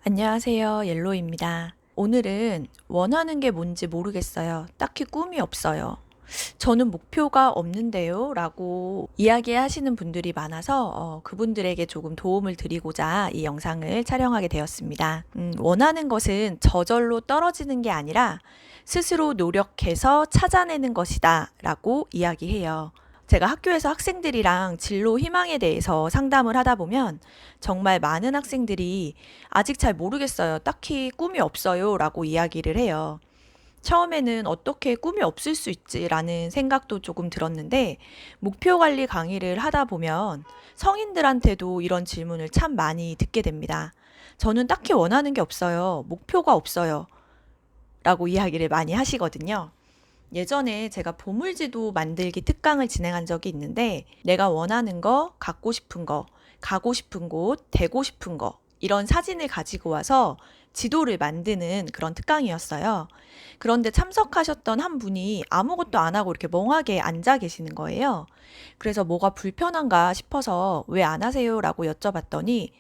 안녕하세요. 옐로입니다. 오늘은 원하는 게 뭔지 모르겠어요. 딱히 꿈이 없어요. 저는 목표가 없는데요. 라고 이야기하시는 분들이 많아서 그분들에게 조금 도움을 드리고자 이 영상을 촬영하게 되었습니다. 원하는 것은 저절로 떨어지는 게 아니라 스스로 노력해서 찾아내는 것이다. 라고 이야기해요. 제가 학교에서 학생들이랑 진로 희망에 대해서 상담을 하다 보면 정말 많은 학생들이 아직 잘 모르겠어요. 딱히 꿈이 없어요. 라고 이야기를 해요. 처음에는 어떻게 꿈이 없을 수 있지라는 생각도 조금 들었는데, 목표 관리 강의를 하다 보면 성인들한테도 이런 질문을 참 많이 듣게 됩니다. 저는 딱히 원하는 게 없어요. 목표가 없어요. 라고 이야기를 많이 하시거든요. 예전에 제가 보물지도 만들기 특강을 진행한 적이 있는데, 내가 원하는 거, 갖고 싶은 거, 가고 싶은 곳, 되고 싶은 거, 이런 사진을 가지고 와서 지도를 만드는 그런 특강이었어요. 그런데 참석하셨던 한 분이 아무것도 안 하고 이렇게 멍하게 앉아 계시는 거예요. 그래서 뭐가 불편한가 싶어서 왜 안 하세요? 라고 여쭤봤더니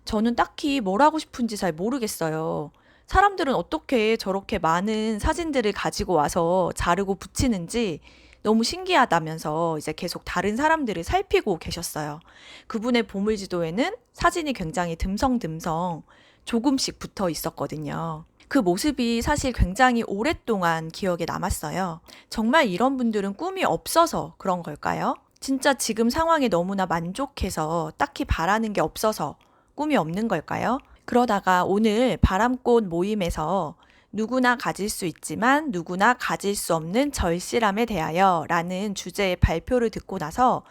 저는 딱히 뭘 하고 싶은지 잘 모르겠어요. 사람들은 어떻게 저렇게 많은 사진들을 가지고 와서 자르고 붙이는지 너무 신기하다면서 이제 계속 다른 사람들을 살피고 계셨어요. 그분의 보물지도에는 사진이 굉장히 듬성듬성 조금씩 붙어 있었거든요. 그 모습이 사실 굉장히 오랫동안 기억에 남았어요. 정말 이런 분들은 꿈이 없어서 그런 걸까요? 진짜 지금 상황에 너무나 만족해서 딱히 바라는 게 없어서 꿈이 없는 걸까요? 그러다가 오늘 바람꽃 모임에서 누구나 가질 수 있지만 누구나 가질 수 없는 절실함에 대하여 라는 주제의 발표를 듣고 나서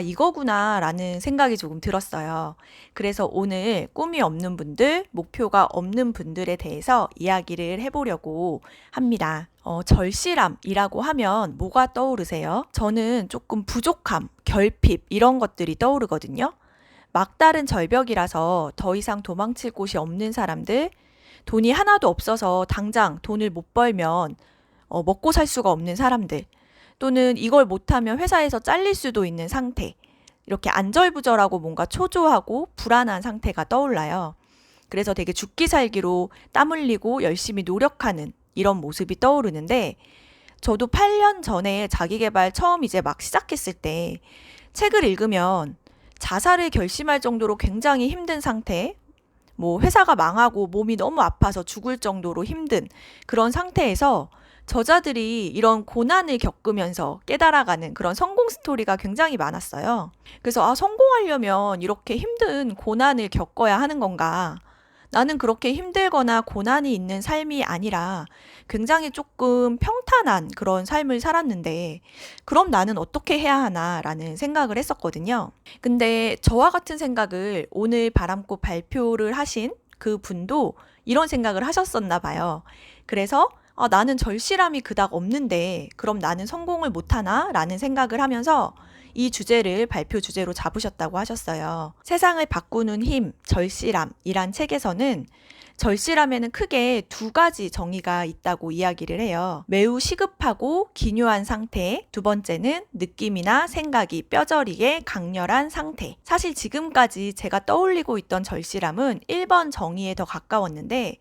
이거구나 라는 생각이 조금 들었어요. 그래서 오늘 꿈이 없는 분들, 목표가 없는 분들에 대해서 이야기를 해보려고 합니다. 절실함이라고 하면 뭐가 떠오르세요? 저는 조금 부족함, 결핍 이런 것들이 떠오르거든요. 막다른 절벽이라서 더 이상 도망칠 곳이 없는 사람들, 돈이 하나도 없어서 당장 돈을 못 벌면 먹고 살 수가 없는 사람들, 또는 이걸 못하면 회사에서 잘릴 수도 있는 상태, 이렇게 안절부절하고 뭔가 초조하고 불안한 상태가 떠올라요. 그래서 되게 죽기 살기로 땀 흘리고 열심히 노력하는 이런 모습이 떠오르는데, 저도 8년 전에 자기계발 처음 이제 막 시작했을 때 책을 읽으면 자살을 결심할 정도로 굉장히 힘든 상태, 뭐 회사가 망하고 몸이 너무 아파서 죽을 정도로 힘든 그런 상태에서 저자들이 이런 고난을 겪으면서 깨달아가는 그런 성공 스토리가 굉장히 많았어요. 그래서 성공하려면 이렇게 힘든 고난을 겪어야 하는 건가? 나는 그렇게 힘들거나 고난이 있는 삶이 아니라 굉장히 조금 평탄한 그런 삶을 살았는데, 그럼 나는 어떻게 해야 하나라는 생각을 했었거든요. 근데 저와 같은 생각을 오늘 바람꽃 발표를 하신 그 분도 이런 생각을 하셨었나 봐요. 그래서 나는 절실함이 그닥 없는데 그럼 나는 성공을 못하나? 라는 생각을 하면서 이 주제를 발표 주제로 잡으셨다고 하셨어요. 세상을 바꾸는 힘, 절실함이란 책에서는 절실함에는 크게 두 가지 정의가 있다고 이야기를 해요. 매우 시급하고 기묘한 상태, 두 번째는 느낌이나 생각이 뼈저리게 강렬한 상태. 사실 지금까지 제가 떠올리고 있던 절실함은 1번 정의에 더 가까웠는데,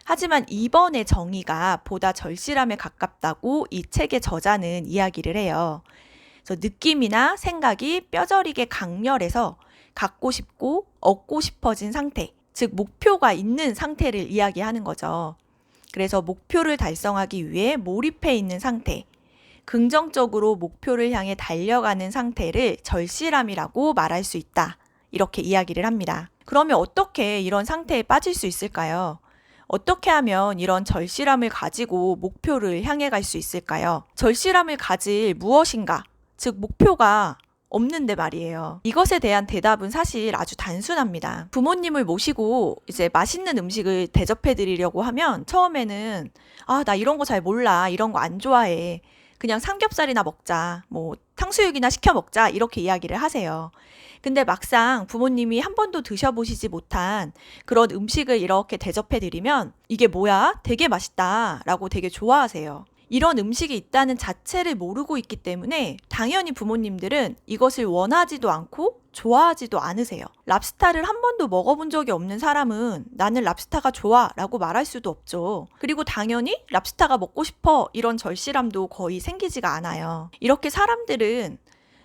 하지만 2번의 정의가 보다 절실함에 가깝다고 이 책의 저자는 이야기를 해요. 그래서 느낌이나 생각이 뼈저리게 강렬해서 갖고 싶고 얻고 싶어진 상태, 즉 목표가 있는 상태를 이야기하는 거죠. 그래서 목표를 달성하기 위해 몰입해 있는 상태, 긍정적으로 목표를 향해 달려가는 상태를 절실함이라고 말할 수 있다. 이렇게 이야기를 합니다. 그러면 어떻게 이런 상태에 빠질 수 있을까요? 어떻게 하면 이런 절실함을 가지고 목표를 향해 갈 수 있을까요? 절실함을 가질 무엇인가? 즉 목표가 없는데 말이에요. 이것에 대한 대답은 사실 아주 단순합니다. 부모님을 모시고 이제 맛있는 음식을 대접해 드리려고 하면 처음에는 나 이런 거 잘 몰라. 이런 거 안 좋아해. 그냥 삼겹살이나 먹자. 뭐 탕수육이나 시켜 먹자. 이렇게 이야기를 하세요. 근데 막상 부모님이 한 번도 드셔보시지 못한 그런 음식을 이렇게 대접해 드리면 이게 뭐야? 되게 맛있다. 라고 되게 좋아하세요. 이런 음식이 있다는 자체를 모르고 있기 때문에 당연히 부모님들은 이것을 원하지도 않고 좋아하지도 않으세요. 랍스타를 한 번도 먹어본 적이 없는 사람은 나는 랍스타가 좋아 라고 말할 수도 없죠. 그리고 당연히 랍스타가 먹고 싶어 이런 절실함도 거의 생기지가 않아요. 이렇게 사람들은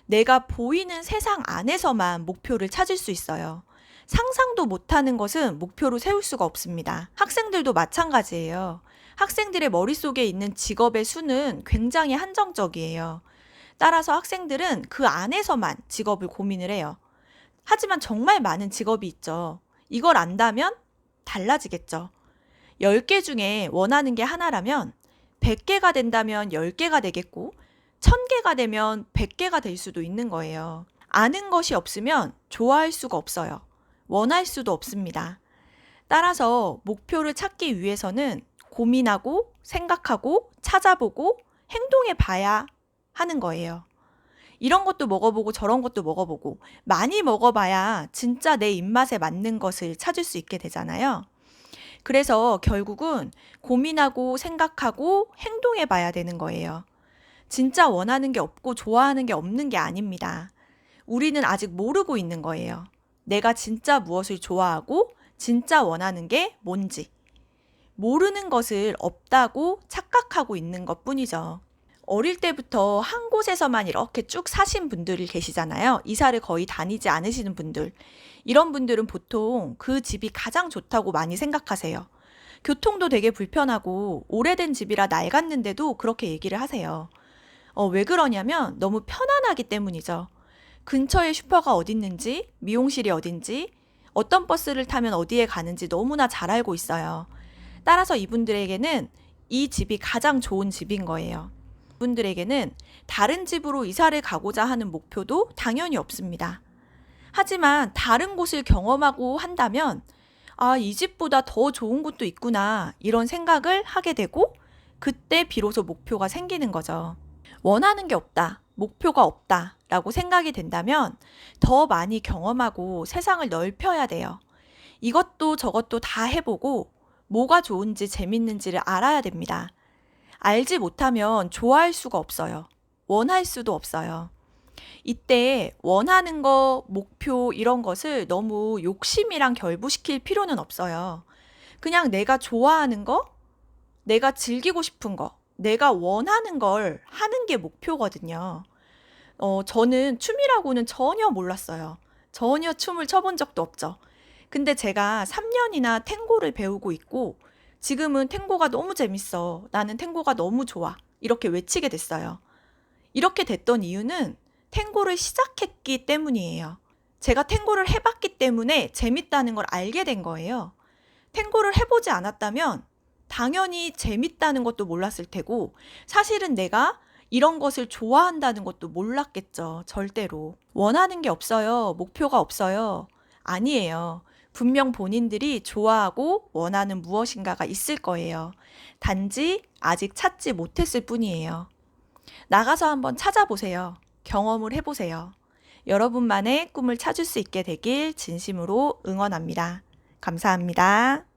내가 보이는 세상 안에서만 목표를 찾을 수 있어요. 상상도 못하는 것은 목표로 세울 수가 없습니다. 학생들도 마찬가지예요. 학생들의 머릿속에 있는 직업의 수는 굉장히 한정적이에요. 따라서 학생들은 그 안에서만 직업을 고민을 해요. 하지만 정말 많은 직업이 있죠. 이걸 안다면 달라지겠죠. 10개 중에 원하는 게 하나라면 100개가 된다면 10개가 되겠고 1000개가 되면 100개가 될 수도 있는 거예요. 아는 것이 없으면 좋아할 수가 없어요. 원할 수도 없습니다. 따라서 목표를 찾기 위해서는 고민하고 생각하고 찾아보고 행동해 봐야 하는 거예요. 이런 것도 먹어보고 저런 것도 먹어보고 많이 먹어봐야 진짜 내 입맛에 맞는 것을 찾을 수 있게 되잖아요. 그래서 결국은 고민하고 생각하고 행동해 봐야 되는 거예요. 진짜 원하는 게 없고 좋아하는 게 없는 게 아닙니다. 우리는 아직 모르고 있는 거예요. 내가 진짜 무엇을 좋아하고 진짜 원하는 게 뭔지. 모르는 것을 없다고 착각하고 있는 것 뿐이죠. 어릴 때부터 한 곳에서만 이렇게 쭉 사신 분들이 계시잖아요. 이사를 거의 다니지 않으시는 분들. 이런 분들은 보통 그 집이 가장 좋다고 많이 생각하세요. 교통도 되게 불편하고 오래된 집이라 낡았는데도 그렇게 얘기를 하세요. 왜 그러냐면 너무 편안하기 때문이죠. 근처에 슈퍼가 어딨는지, 미용실이 어딘지, 어떤 버스를 타면 어디에 가는지 너무나 잘 알고 있어요. 따라서 이분들에게는 이 집이 가장 좋은 집인 거예요. 이분들에게는 다른 집으로 이사를 가고자 하는 목표도 당연히 없습니다. 하지만 다른 곳을 경험하고 한다면 이 집보다 더 좋은 곳도 있구나 이런 생각을 하게 되고 그때 비로소 목표가 생기는 거죠. 원하는 게 없다, 목표가 없다 라고 생각이 된다면 더 많이 경험하고 세상을 넓혀야 돼요. 이것도 저것도 다 해보고 뭐가 좋은지 재밌는지를 알아야 됩니다. 알지 못하면 좋아할 수가 없어요. 원할 수도 없어요. 이때 원하는 거, 목표 이런 것을 너무 욕심이랑 결부시킬 필요는 없어요. 그냥 내가 좋아하는 거, 내가 즐기고 싶은 거, 내가 원하는 걸 하는 게 목표거든요. 저는 춤이라고는 전혀 몰랐어요. 전혀 춤을 춰본 적도 없죠. 근데 제가 3년이나 탱고를 배우고 있고 지금은 탱고가 너무 재밌어. 나는 탱고가 너무 좋아. 이렇게 외치게 됐어요. 이렇게 됐던 이유는 탱고를 시작했기 때문이에요. 제가 탱고를 해봤기 때문에 재밌다는 걸 알게 된 거예요. 탱고를 해보지 않았다면 당연히 재밌다는 것도 몰랐을 테고 사실은 내가 이런 것을 좋아한다는 것도 몰랐겠죠. 절대로. 원하는 게 없어요. 목표가 없어요. 아니에요. 분명 본인들이 좋아하고 원하는 무엇인가가 있을 거예요. 단지 아직 찾지 못했을 뿐이에요. 나가서 한번 찾아보세요. 경험을 해보세요. 여러분만의 꿈을 찾을 수 있게 되길 진심으로 응원합니다. 감사합니다.